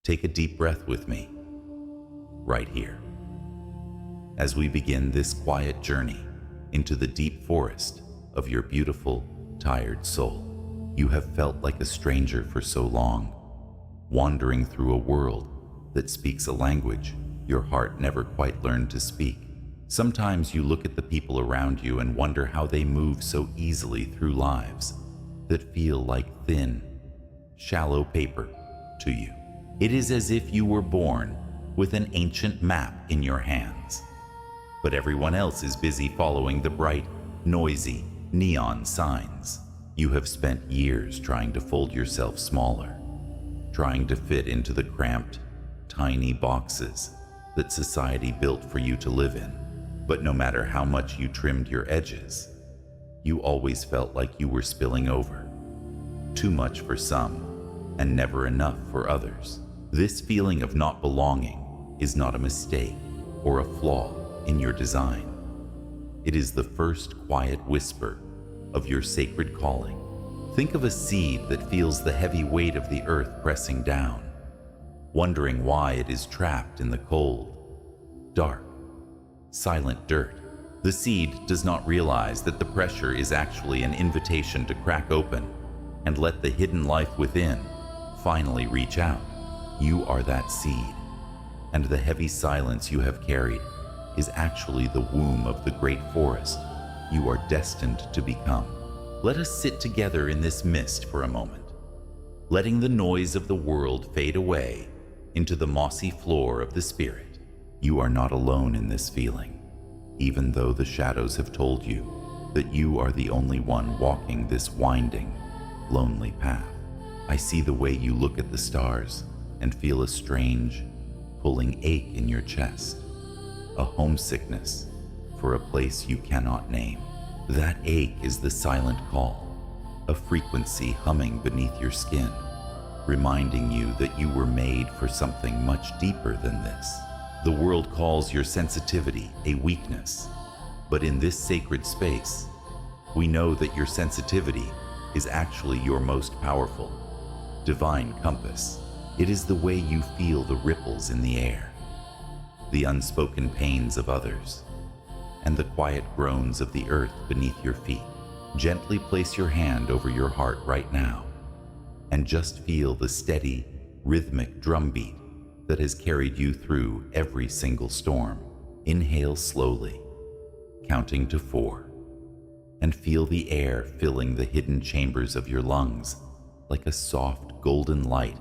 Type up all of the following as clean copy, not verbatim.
Take a deep breath with me, right here, as we begin this quiet journey into the deep forest of your beautiful, tired soul. You have felt like a stranger for so long, wandering through a world that speaks a language your heart never quite learned to speak. Sometimes you look at the people around you and wonder how they move so easily through lives that feel like thin, shallow paper to you. It is as if you were born with an ancient map in your hands, but everyone else is busy following the bright, noisy, neon signs. You have spent years trying to fold yourself smaller, trying to fit into the cramped, tiny boxes that society built for you to live in. But no matter how much you trimmed your edges, you always felt like you were spilling over. Too much for some, and never enough for others. This feeling of not belonging is not a mistake or a flaw in your design. It is the first quiet whisper of your sacred calling. Think of a seed that feels the heavy weight of the earth pressing down, wondering why it is trapped in the cold, dark, silent dirt. The seed does not realize that the pressure is actually an invitation to crack open and let the hidden life within finally reach out. You are that seed, and the heavy silence you have carried is actually the womb of the great forest you are destined to become. Let us sit together in this mist for a moment, letting the noise of the world fade away into the mossy floor of the spirit. You are not alone in this feeling, even though the shadows have told you that you are the only one walking this winding, lonely path. I see the way you look at the stars and feel a strange, pulling ache in your chest, a homesickness for a place you cannot name. That ache is the silent call, a frequency humming beneath your skin, reminding you that you were made for something much deeper than this. The world calls your sensitivity a weakness, but in this sacred space, we know that your sensitivity is actually your most powerful, divine compass. It is the way you feel the ripples in the air, the unspoken pains of others, and the quiet groans of the earth beneath your feet. Gently place your hand over your heart right now and just feel the steady, rhythmic drumbeat that has carried you through every single storm. Inhale slowly, counting to 4, and feel the air filling the hidden chambers of your lungs like a soft golden light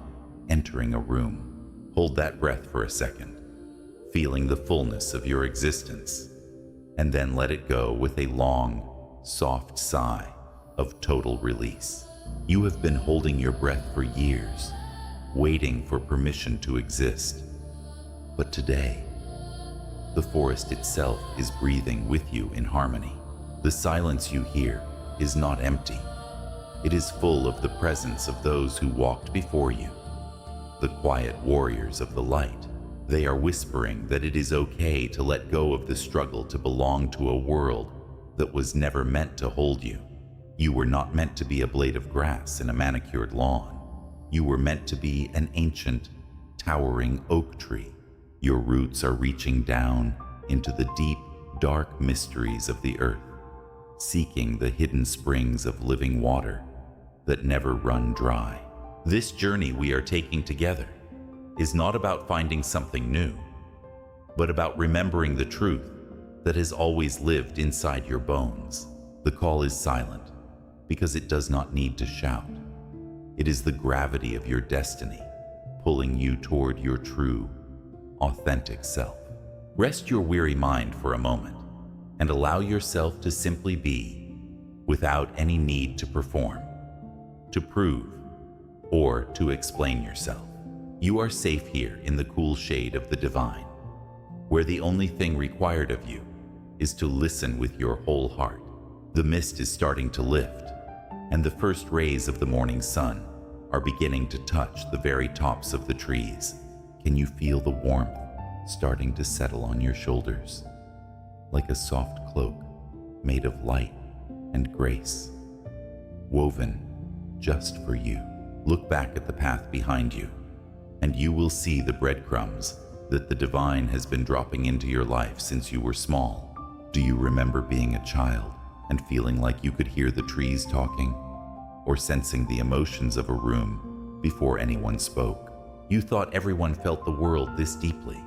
entering a room. Hold that breath for a second, feeling the fullness of your existence, and then let it go with a long, soft sigh of total release. You have been holding your breath for years, waiting for permission to exist. But today, the forest itself is breathing with you in harmony. The silence you hear is not empty. It is full of the presence of those who walked before you, the quiet warriors of the light. They are whispering that it is okay to let go of the struggle to belong to a world that was never meant to hold you. You were not meant to be a blade of grass in a manicured lawn. You were meant to be an ancient, towering oak tree. Your roots are reaching down into the deep, dark mysteries of the earth, seeking the hidden springs of living water that never run dry. This journey we are taking together is not about finding something new, but about remembering the truth that has always lived inside your bones. The call is silent because it does not need to shout. It is the gravity of your destiny pulling you toward your true, authentic self. Rest your weary mind for a moment and allow yourself to simply be, without any need to perform, to prove, or to explain yourself. You are safe here in the cool shade of the divine, where the only thing required of you is to listen with your whole heart. The mist is starting to lift, and the first rays of the morning sun are beginning to touch the very tops of the trees. Can you feel the warmth starting to settle on your shoulders, like a soft cloak made of light and grace, woven just for you? Look back at the path behind you, and you will see the breadcrumbs that the divine has been dropping into your life since you were small. Do you remember being a child and feeling like you could hear the trees talking, or sensing the emotions of a room before anyone spoke? You thought everyone felt the world this deeply,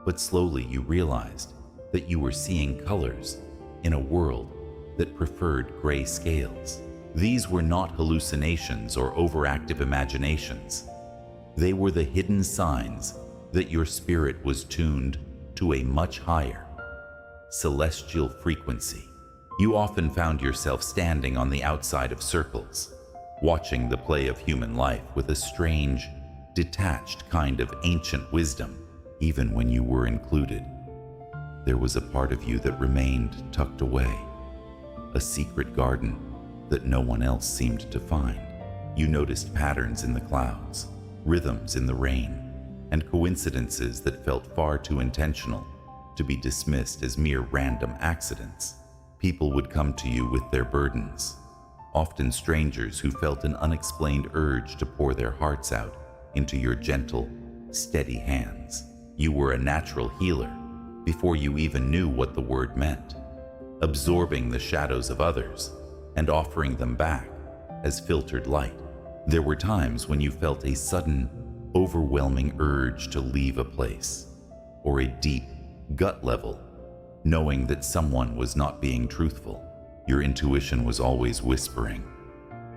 but slowly you realized that you were seeing colors in a world that preferred gray scales. These were not hallucinations or overactive imaginations. They were the hidden signs that your spirit was tuned to a much higher, celestial frequency. You often found yourself standing on the outside of circles, watching the play of human life with a strange, detached kind of ancient wisdom. Even when you were included, there was a part of you that remained tucked away, a secret garden that no one else seemed to find. You noticed patterns in the clouds, rhythms in the rain, and coincidences that felt far too intentional to be dismissed as mere random accidents. People would come to you with their burdens, often strangers who felt an unexplained urge to pour their hearts out into your gentle, steady hands. You were a natural healer before you even knew what the word meant, absorbing the shadows of others and offering them back as filtered light. There were times when you felt a sudden, overwhelming urge to leave a place, or a deep, gut level, knowing that someone was not being truthful. Your intuition was always whispering,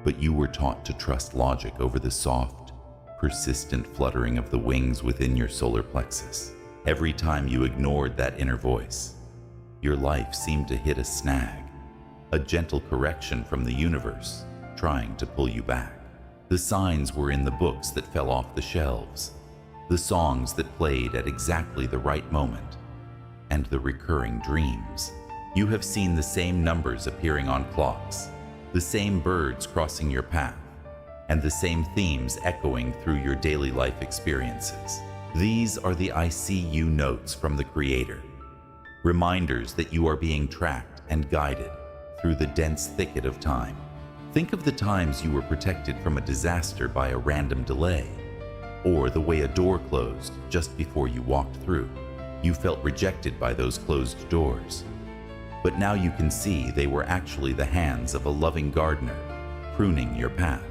but you were taught to trust logic over the soft, persistent fluttering of the wings within your solar plexus. Every time you ignored that inner voice, your life seemed to hit a snag, a gentle correction from the universe trying to pull you back. The signs were in the books that fell off the shelves, the songs that played at exactly the right moment, and the recurring dreams. You have seen the same numbers appearing on clocks, the same birds crossing your path, and the same themes echoing through your daily life experiences. These are the I see you notes from the Creator, reminders that you are being tracked and guided through the dense thicket of time. Think of the times you were protected from a disaster by a random delay, or the way a door closed just before you walked through. You felt rejected by those closed doors, but now you can see they were actually the hands of a loving gardener pruning your path.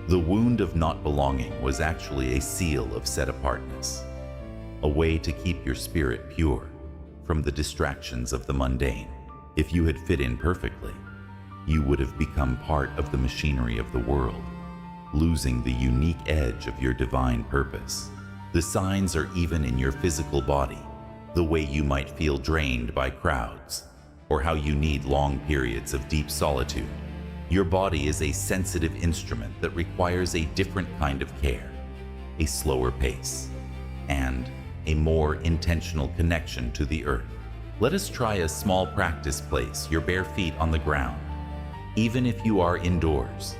The wound of not belonging was actually a seal of set-apartness, a way to keep your spirit pure from the distractions of the mundane. If you had fit in perfectly, you would have become part of the machinery of the world, losing the unique edge of your divine purpose. The signs are even in your physical body, the way you might feel drained by crowds, or how you need long periods of deep solitude. Your body is a sensitive instrument that requires a different kind of care, a slower pace, and a more intentional connection to the earth. Let us try a small practice. Place your bare feet on the ground, even if you are indoors,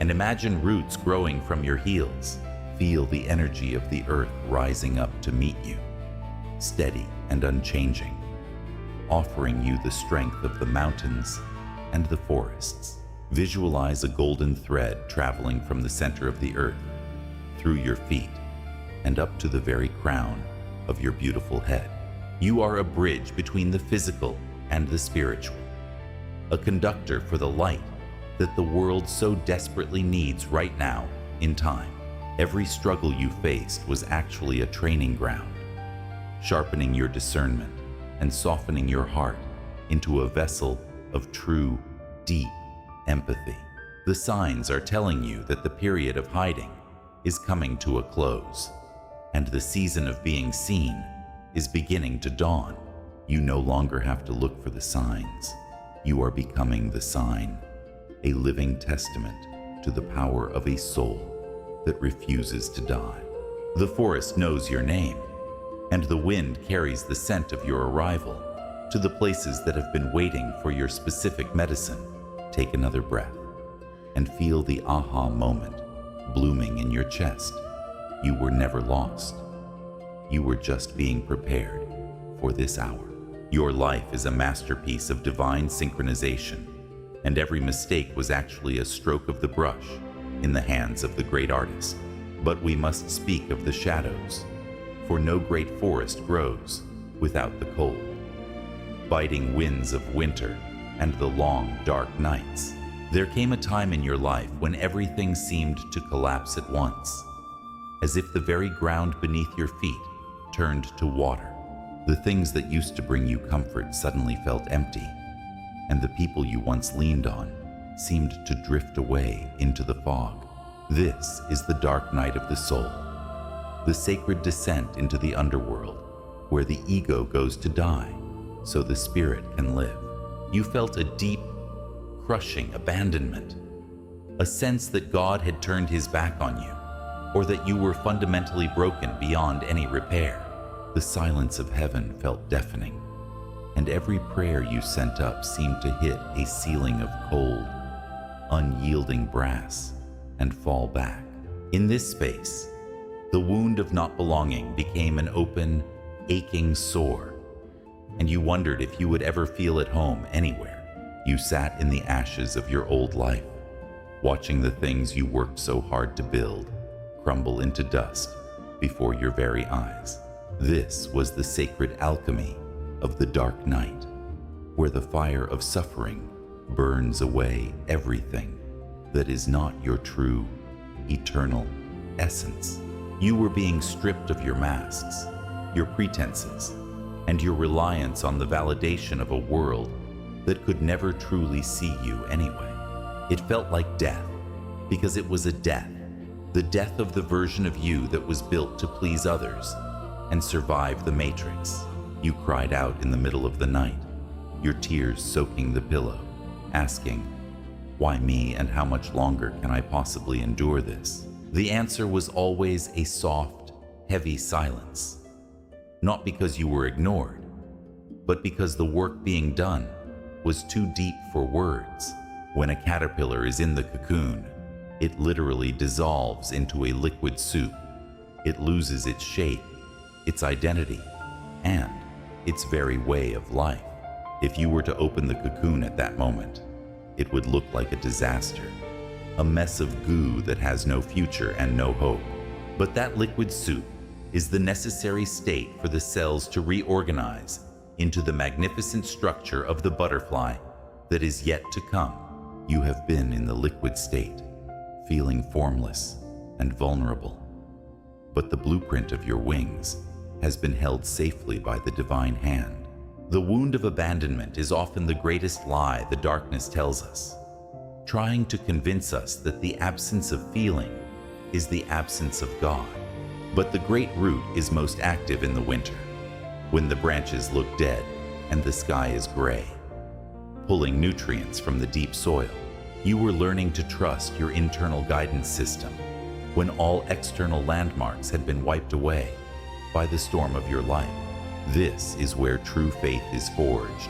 and imagine roots growing from your heels. Feel the energy of the earth rising up to meet you, steady and unchanging, offering you the strength of the mountains and the forests. Visualize a golden thread traveling from the center of the earth, through your feet, and up to the very crown of your beautiful head. You are a bridge between the physical and the spiritual, a conductor for the light that the world so desperately needs right now in time. Every struggle you faced was actually a training ground, sharpening your discernment and softening your heart into a vessel of true, deep empathy. The signs are telling you that the period of hiding is coming to a close, and the season of being seen is beginning to dawn. You no longer have to look for the signs. You are becoming the sign, a living testament to the power of a soul that refuses to die. The forest knows your name, and the wind carries the scent of your arrival to the places that have been waiting for your specific medicine. Take another breath and feel the aha moment blooming in your chest. You were never lost. You were just being prepared for this hour. Your life is a masterpiece of divine synchronization, and every mistake was actually a stroke of the brush in the hands of the great artist. But we must speak of the shadows, for no great forest grows without the cold. Biting winds of winter and the long, dark nights, there came a time in your life when everything seemed to collapse at once, as if the very ground beneath your feet turned to water. The things that used to bring you comfort suddenly felt empty, and the people you once leaned on seemed to drift away into the fog. This is the dark night of the soul, the sacred descent into the underworld, where the ego goes to die so the spirit can live. You felt a deep, crushing abandonment, a sense that God had turned his back on you, or that you were fundamentally broken beyond any repair. The silence of heaven felt deafening, and every prayer you sent up seemed to hit a ceiling of cold, unyielding brass and fall back. In this space, the wound of not belonging became an open, aching sore, and you wondered if you would ever feel at home anywhere. You sat in the ashes of your old life, watching the things you worked so hard to build crumble into dust before your very eyes. This was the sacred alchemy of the dark night, where the fire of suffering burns away everything that is not your true, eternal essence. You were being stripped of your masks, your pretenses, and your reliance on the validation of a world that could never truly see you anyway. It felt like death, because it was a death, the death of the version of you that was built to please others and survive the matrix. You cried out in the middle of the night, your tears soaking the pillow, asking, "Why me, and how much longer can I possibly endure this?" The answer was always a soft, heavy silence. Not because you were ignored, but because the work being done was too deep for words. When a caterpillar is in the cocoon, it literally dissolves into a liquid soup. It loses its shape, its identity, and its very way of life. If you were to open the cocoon at that moment, it would look like a disaster, a mess of goo that has no future and no hope. But that liquid soup is the necessary state for the cells to reorganize into the magnificent structure of the butterfly that is yet to come. You have been in the liquid state, feeling formless and vulnerable, but the blueprint of your wings has been held safely by the divine hand. The wound of abandonment is often the greatest lie the darkness tells us, trying to convince us that the absence of feeling is the absence of God. But the great root is most active in the winter, when the branches look dead and the sky is gray, pulling nutrients from the deep soil. You were learning to trust your internal guidance system when all external landmarks had been wiped away by the storm of your life. This is where true faith is forged,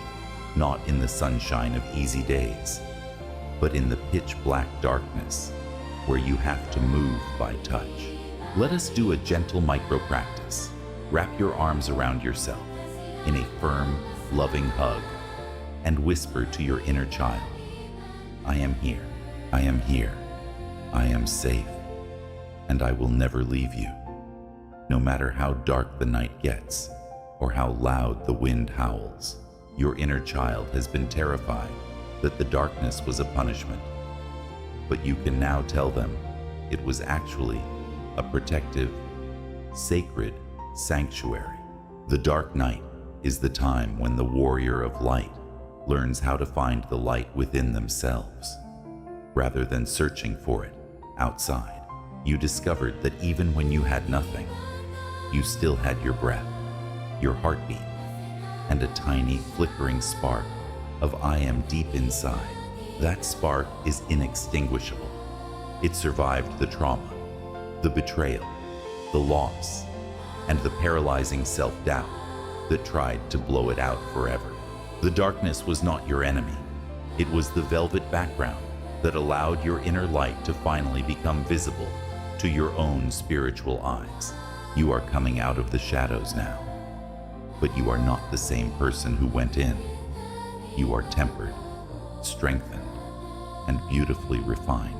not in the sunshine of easy days, but in the pitch-black darkness where you have to move by touch. Let us do a gentle micro-practice. Wrap your arms around yourself in a firm, loving hug and whisper to your inner child, "I am here, I am here, I am safe, and I will never leave you." No matter how dark the night gets or how loud the wind howls, your inner child has been terrified that the darkness was a punishment. But you can now tell them it was actually a protective, sacred sanctuary. The dark night is the time when the warrior of light learns how to find the light within themselves, rather than searching for it outside. You discovered that even when you had nothing, you still had your breath, your heartbeat, and a tiny flickering spark of I am deep inside. That spark is inextinguishable. It survived the trauma, the betrayal, the loss, and the paralyzing self-doubt that tried to blow it out forever. The darkness was not your enemy. It was the velvet background that allowed your inner light to finally become visible to your own spiritual eyes. You are coming out of the shadows now, but you are not the same person who went in. You are tempered, strengthened, and beautifully refined.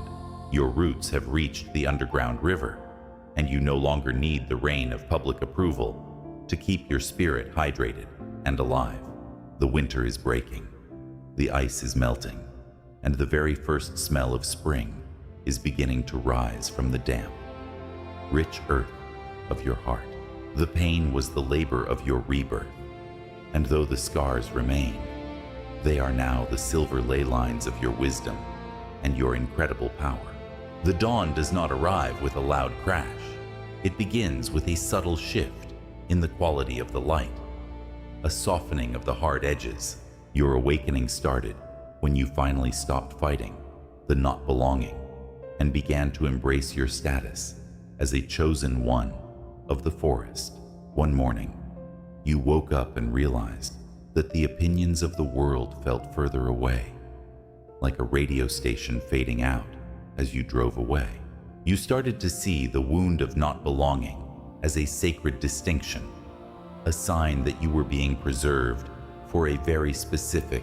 Your roots have reached the underground river, and you no longer need the rain of public approval to keep your spirit hydrated and alive. The winter is breaking, the ice is melting, and the very first smell of spring is beginning to rise from the damp, rich earth of your heart. The pain was the labor of your rebirth, and though the scars remain, they are now the silver ley lines of your wisdom and your incredible power. The dawn does not arrive with a loud crash. It begins with a subtle shift in the quality of the light, a softening of the hard edges. Your awakening started when you finally stopped fighting the not belonging and began to embrace your status as a chosen one of the forest. One morning, you woke up and realized that the opinions of the world felt further away, like a radio station fading out as you drove away. You started to see the wound of not belonging as a sacred distinction, a sign that you were being preserved for a very specific,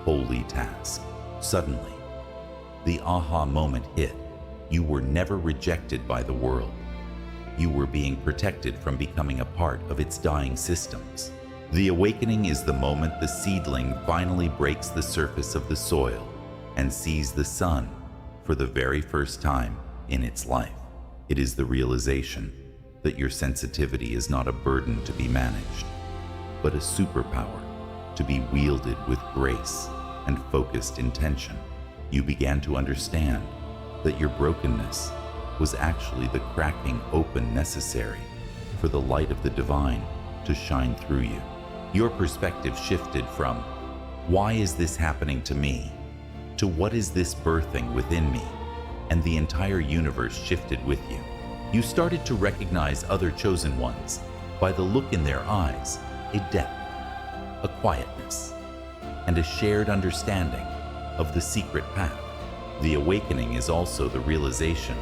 holy task. Suddenly, the aha moment hit. You were never rejected by the world. You were being protected from becoming a part of its dying systems. The awakening is the moment the seedling finally breaks the surface of the soil and sees the sun for the very first time in its life. It is the realization that your sensitivity is not a burden to be managed, but a superpower to be wielded with grace and focused intention. You began to understand that your brokenness was actually the cracking open necessary for the light of the divine to shine through you. Your perspective shifted from, "Why is this happening to me?" to "What is this birthing within me?" And the entire universe shifted with you. You started to recognize other chosen ones by the look in their eyes, a depth, a quietness, and a shared understanding of the secret path. The awakening is also the realization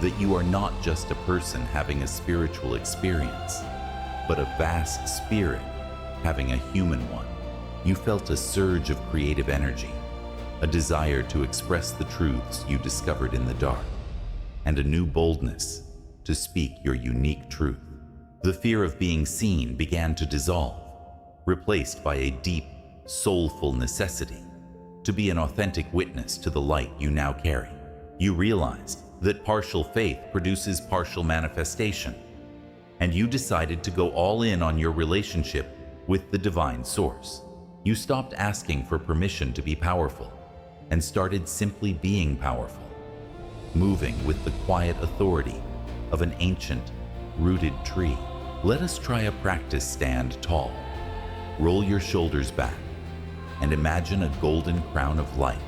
that you are not just a person having a spiritual experience, but a vast spirit having a human one. You felt a surge of creative energy, a desire to express the truths you discovered in the dark, and a new boldness to speak your unique truth. The fear of being seen began to dissolve, replaced by a deep, soulful necessity to be an authentic witness to the light you now carry. You realized that partial faith produces partial manifestation, and you decided to go all in on your relationship with the divine source. You stopped asking for permission to be powerful and started simply being powerful, moving with the quiet authority of an ancient, rooted tree. Let us try a practice stand tall. Roll your shoulders back and imagine a golden crown of light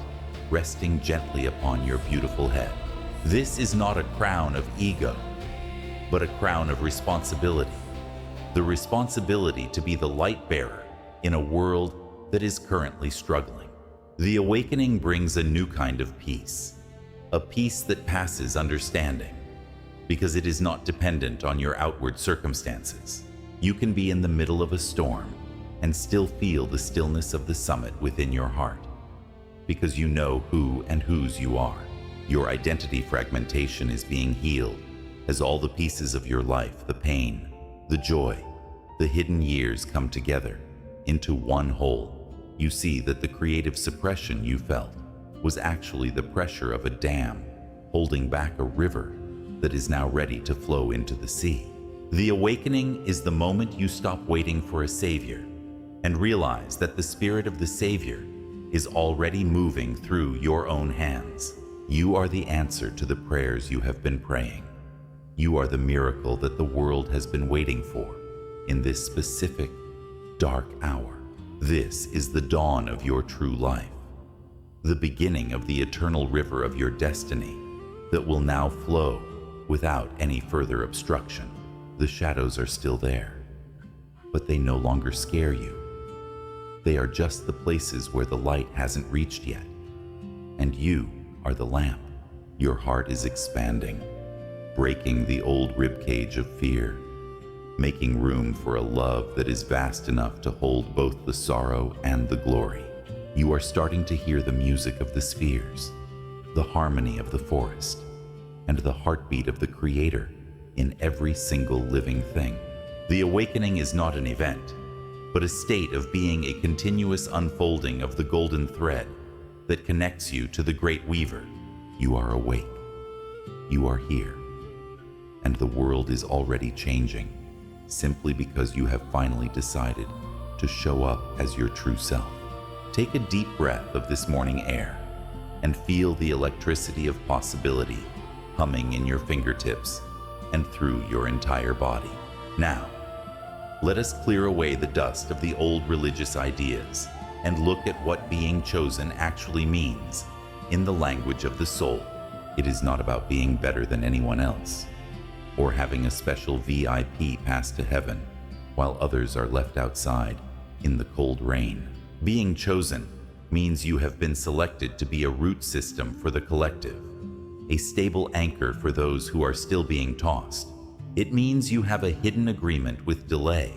resting gently upon your beautiful head. This is not a crown of ego, but a crown of responsibility. The responsibility to be the light bearer in a world that is currently struggling. The awakening brings a new kind of peace, a peace that passes understanding, because it is not dependent on your outward circumstances. You can be in the middle of a storm and still feel the stillness of the summit within your heart, because you know who and whose you are. Your identity fragmentation is being healed as all the pieces of your life, the pain, the joy, the hidden years come together into one whole. You see that the creative suppression you felt was actually the pressure of a dam holding back a river that is now ready to flow into the sea. The awakening is the moment you stop waiting for a savior and realize that the spirit of the savior is already moving through your own hands. You are the answer to the prayers you have been praying. You are the miracle that the world has been waiting for in this specific, dark hour. This is the dawn of your true life, the beginning of the eternal river of your destiny that will now flow without any further obstruction. The shadows are still there, but they no longer scare you. They are just the places where the light hasn't reached yet, and you are the lamp. Your heart is expanding, breaking the old ribcage of fear, making room for a love that is vast enough to hold both the sorrow and the glory. You are starting to hear the music of the spheres, the harmony of the forest, and the heartbeat of the Creator in every single living thing. The awakening is not an event, but a state of being, a continuous unfolding of the golden thread that connects you to the great weaver. You are awake. You are here. And the world is already changing, simply because you have finally decided to show up as your true self. Take a deep breath of this morning air and feel the electricity of possibility humming in your fingertips and through your entire body. Now, let us clear away the dust of the old religious ideas and look at what being chosen actually means in the language of the soul. It is not about being better than anyone else or having a special VIP pass to heaven while others are left outside in the cold rain. Being chosen means you have been selected to be a root system for the collective, a stable anchor for those who are still being tossed. It means you have a hidden agreement with delay,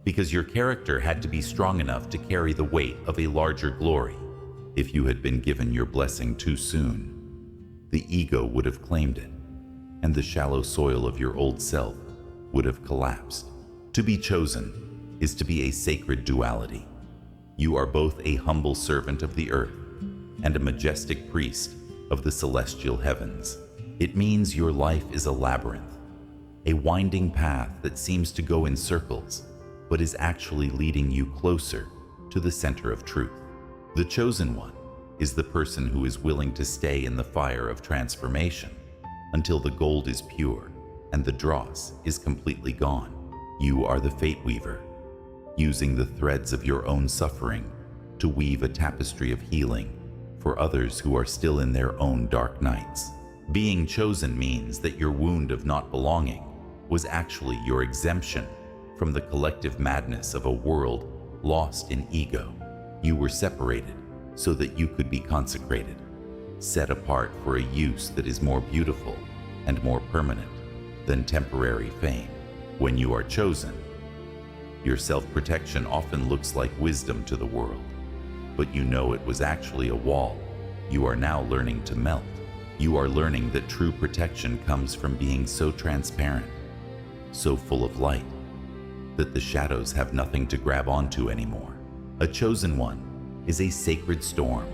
because your character had to be strong enough to carry the weight of a larger glory. If you had been given your blessing too soon, the ego would have claimed it, and the shallow soil of your old self would have collapsed. To be chosen is to be a sacred duality. You are both a humble servant of the earth and a majestic priest of the celestial heavens. It means your life is a labyrinth, a winding path that seems to go in circles, but is actually leading you closer to the center of truth. The chosen one is the person who is willing to stay in the fire of transformation until the gold is pure and the dross is completely gone. You are the fate weaver, using the threads of your own suffering to weave a tapestry of healing for others who are still in their own dark nights. Being chosen means that your wound of not belonging was actually your exemption from the collective madness of a world lost in ego. You were separated so that you could be consecrated, set apart for a use that is more beautiful and more permanent than temporary fame. When you are chosen, your self-protection often looks like wisdom to the world, but you know it was actually a wall you are now learning to melt. You are learning that true protection comes from being so transparent, so full of light, that the shadows have nothing to grab onto anymore. A chosen one is a sacred storm,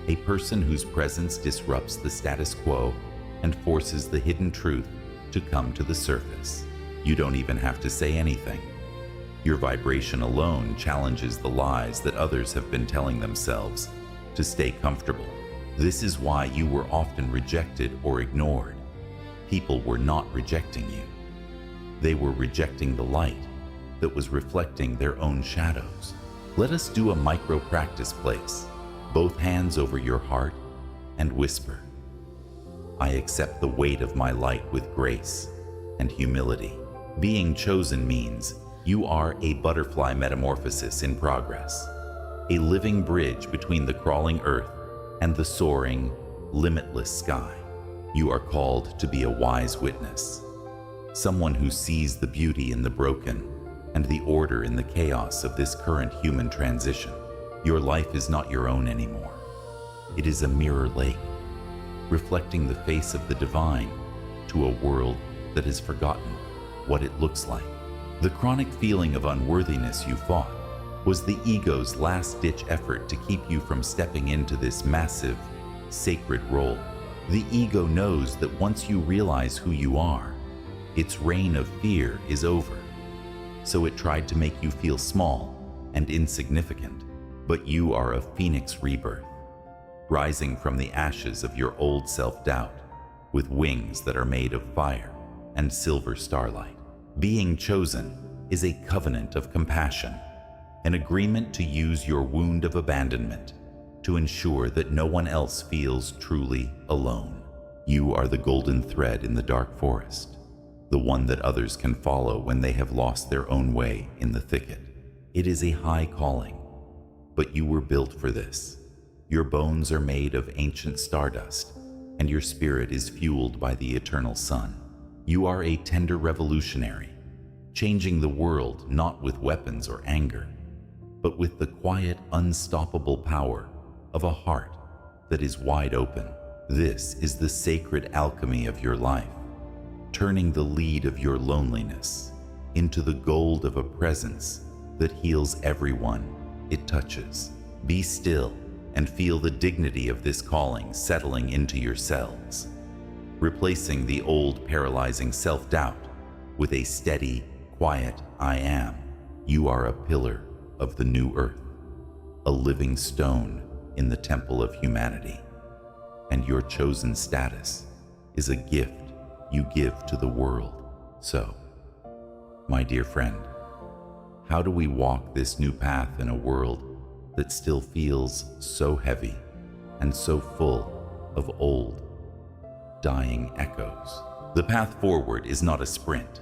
a person whose presence disrupts the status quo and forces the hidden truth to come to the surface. You don't even have to say anything. Your vibration alone challenges the lies that others have been telling themselves to stay comfortable. This is why you were often rejected or ignored. People were not rejecting you. They were rejecting the light that was reflecting their own shadows. Let us do a micro practice. Place both hands over your heart and whisper, I accept the weight of my light with grace and humility. Being chosen means you are a butterfly metamorphosis in progress, a living bridge between the crawling earth and the soaring, limitless sky. You are called to be a wise witness, someone who sees the beauty in the broken and the order in the chaos of this current human transition. Your life is not your own anymore. It is a mirror lake, reflecting the face of the divine to a world that has forgotten what it looks like. The chronic feeling of unworthiness you fought was the ego's last-ditch effort to keep you from stepping into this massive, sacred role. The ego knows that once you realize who you are, its reign of fear is over. So it tried to make you feel small and insignificant. But you are a phoenix rebirth, rising from the ashes of your old self-doubt with wings that are made of fire and silver starlight. Being chosen is a covenant of compassion, an agreement to use your wound of abandonment to ensure that no one else feels truly alone. You are the golden thread in the dark forest, the one that others can follow when they have lost their own way in the thicket. It is a high calling, but you were built for this. Your bones are made of ancient stardust, and your spirit is fueled by the eternal sun. You are a tender revolutionary, changing the world not with weapons or anger, but with the quiet, unstoppable power of a heart that is wide open. This is the sacred alchemy of your life, turning the lead of your loneliness into the gold of a presence that heals everyone it touches. Be still and feel the dignity of this calling settling into your cells, replacing the old paralyzing self-doubt with a steady, quiet I am. You are a pillar of the new earth, a living stone in the temple of humanity, and your chosen status is a gift you give to the world. So, my dear friend, how do we walk this new path in a world that still feels so heavy and so full of old, dying echoes? The path forward is not a sprint.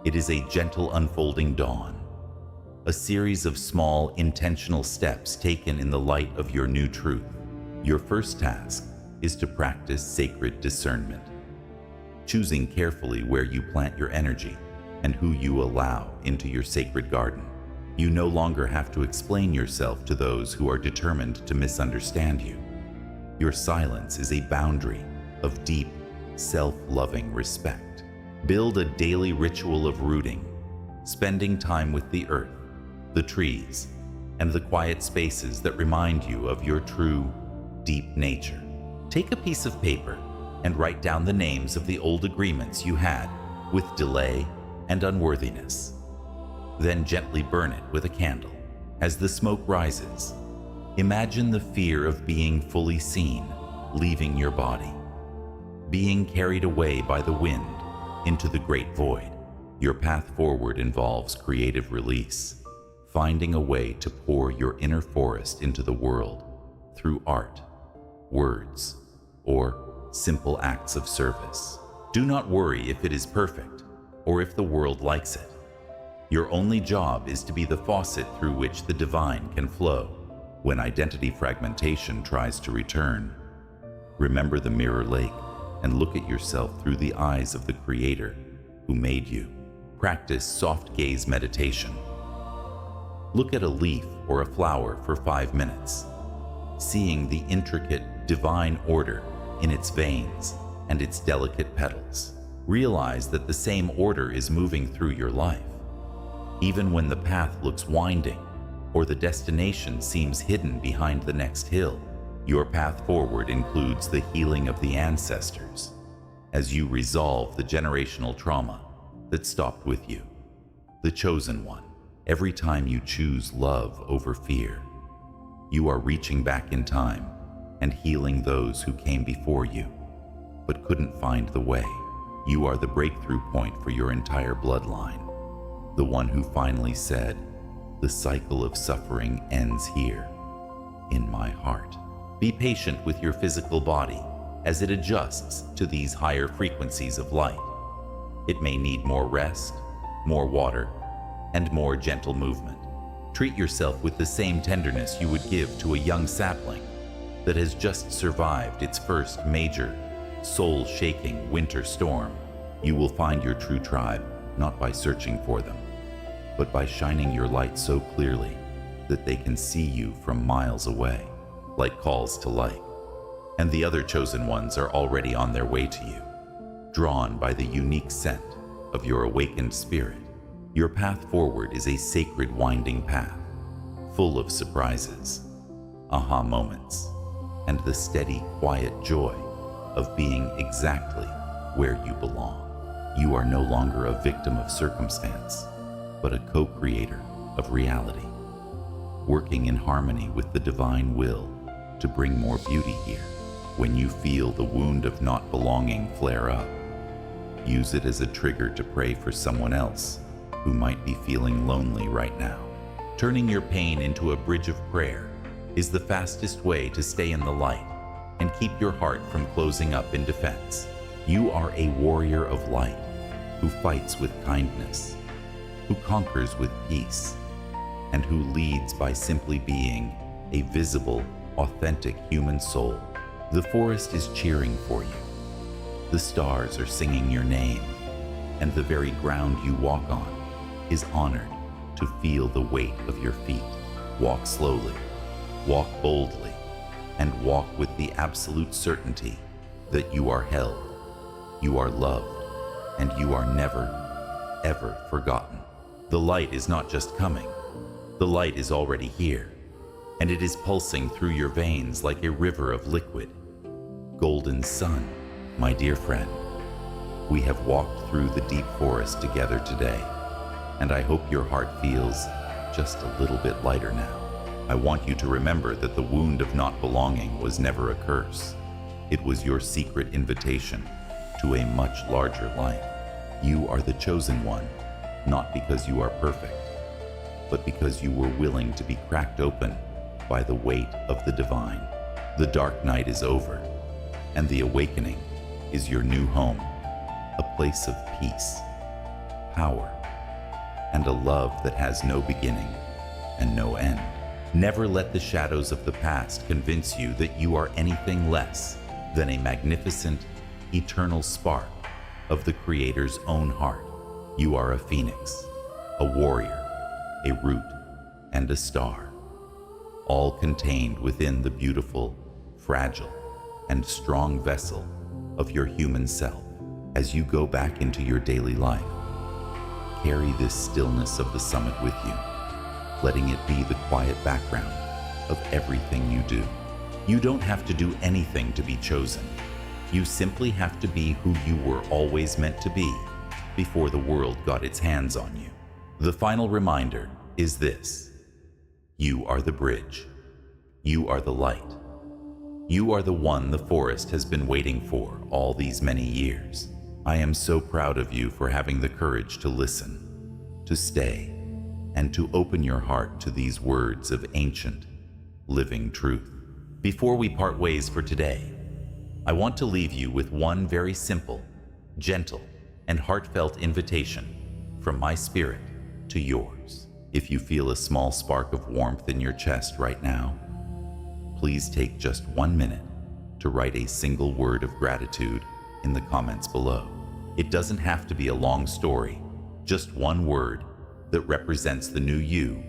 It is a gentle unfolding dawn, a series of small, intentional steps taken in the light of your new truth. Your first task is to practice sacred discernment, choosing carefully where you plant your energy and who you allow into your sacred garden. You no longer have to explain yourself to those who are determined to misunderstand you. Your silence is a boundary of deep, self-loving respect. Build a daily ritual of rooting, spending time with the earth, the trees, and the quiet spaces that remind you of your true, deep nature. Take a piece of paper and write down the names of the old agreements you had with delay and unworthiness. Then gently burn it with a candle. As the smoke rises, imagine the fear of being fully seen leaving your body, being carried away by the wind into the great void. Your path forward involves creative release, finding a way to pour your inner forest into the world through art, words, or simple acts of service. Do not worry if it is perfect or if the world likes it. Your only job is to be the faucet through which the divine can flow. When identity fragmentation tries to return, remember the mirror lake and look at yourself through the eyes of the Creator who made you. Practice soft gaze meditation. Look at a leaf or a flower for 5 minutes, seeing the intricate divine order in its veins and its delicate petals. Realize that the same order is moving through your life. Even when the path looks winding or the destination seems hidden behind the next hill, your path forward includes the healing of the ancestors as you resolve the generational trauma that stopped with you. The chosen one. Every time you choose love over fear, you are reaching back in time and healing those who came before you but couldn't find the way. You are the breakthrough point for your entire bloodline, the one who finally said, "The cycle of suffering ends here, in my heart." Be patient with your physical body as it adjusts to these higher frequencies of light. It may need more rest, more water, and more gentle movement. Treat yourself with the same tenderness you would give to a young sapling that has just survived its first major, soul-shaking winter storm. You will find your true tribe not by searching for them, but by shining your light so clearly that they can see you from miles away, like calls to light. And the other chosen ones are already on their way to you, drawn by the unique scent of your awakened spirit. Your path forward is a sacred winding path, full of surprises, aha moments, and the steady, quiet joy of being exactly where you belong. You are no longer a victim of circumstance, but a co-creator of reality, working in harmony with the divine will to bring more beauty here. When you feel the wound of not belonging flare up, use it as a trigger to pray for someone else who might be feeling lonely right now. Turning your pain into a bridge of prayer is the fastest way to stay in the light and keep your heart from closing up in defense. You are a warrior of light who fights with kindness, who conquers with peace, and who leads by simply being a visible, authentic human soul. The forest is cheering for you. The stars are singing your name, and the very ground you walk on is honored to feel the weight of your feet. Walk slowly, walk boldly, and walk with the absolute certainty that you are held, you are loved, and you are never, ever forgotten. The light is not just coming, the light is already here, and it is pulsing through your veins like a river of liquid, golden sun. My dear friend, we have walked through the deep forest together today, and I hope your heart feels just a little bit lighter now. I want you to remember that the wound of not belonging was never a curse. It was your secret invitation to a much larger life. You are the chosen one, not because you are perfect, but because you were willing to be cracked open by the weight of the divine. The dark night is over, and the awakening is your new home, a place of peace, power, and a love that has no beginning and no end. Never let the shadows of the past convince you that you are anything less than a magnificent, eternal spark of the Creator's own heart. You are a phoenix, a warrior, a root, and a star, all contained within the beautiful, fragile, and strong vessel of your human self. As you go back into your daily life, carry this stillness of the summit with you, letting it be the quiet background of everything you do. You don't have to do anything to be chosen. You simply have to be who you were always meant to be before the world got its hands on you. The final reminder is this: you are the bridge. You are the light. You are the one the forest has been waiting for all these many years. I am so proud of you for having the courage to listen, to stay, and to open your heart to these words of ancient, living truth. Before we part ways for today, I want to leave you with one very simple, gentle, and heartfelt invitation from my spirit to yours. If you feel a small spark of warmth in your chest right now, please take just 1 minute to write a single word of gratitude in the comments below. It doesn't have to be a long story, just one word that represents the new you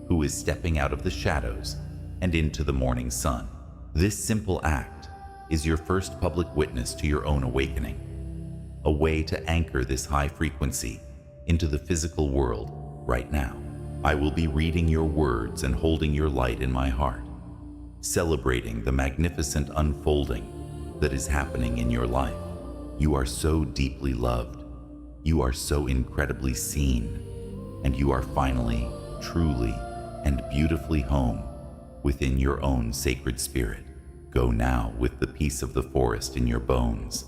who is stepping out of the shadows and into the morning sun. This simple act is your first public witness to your own awakening, a way to anchor this high frequency into the physical world right now. I will be reading your words and holding your light in my heart, celebrating the magnificent unfolding that is happening in your life. You are so deeply loved, you are so incredibly seen, and you are finally, truly, and beautifully home within your own sacred spirit. Go now with the peace of the forest in your bones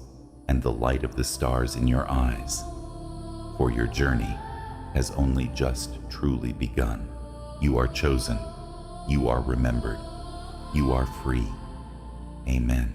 and the light of the stars in your eyes, for your journey has only just truly begun. You are chosen, you are remembered, you are free. Amen.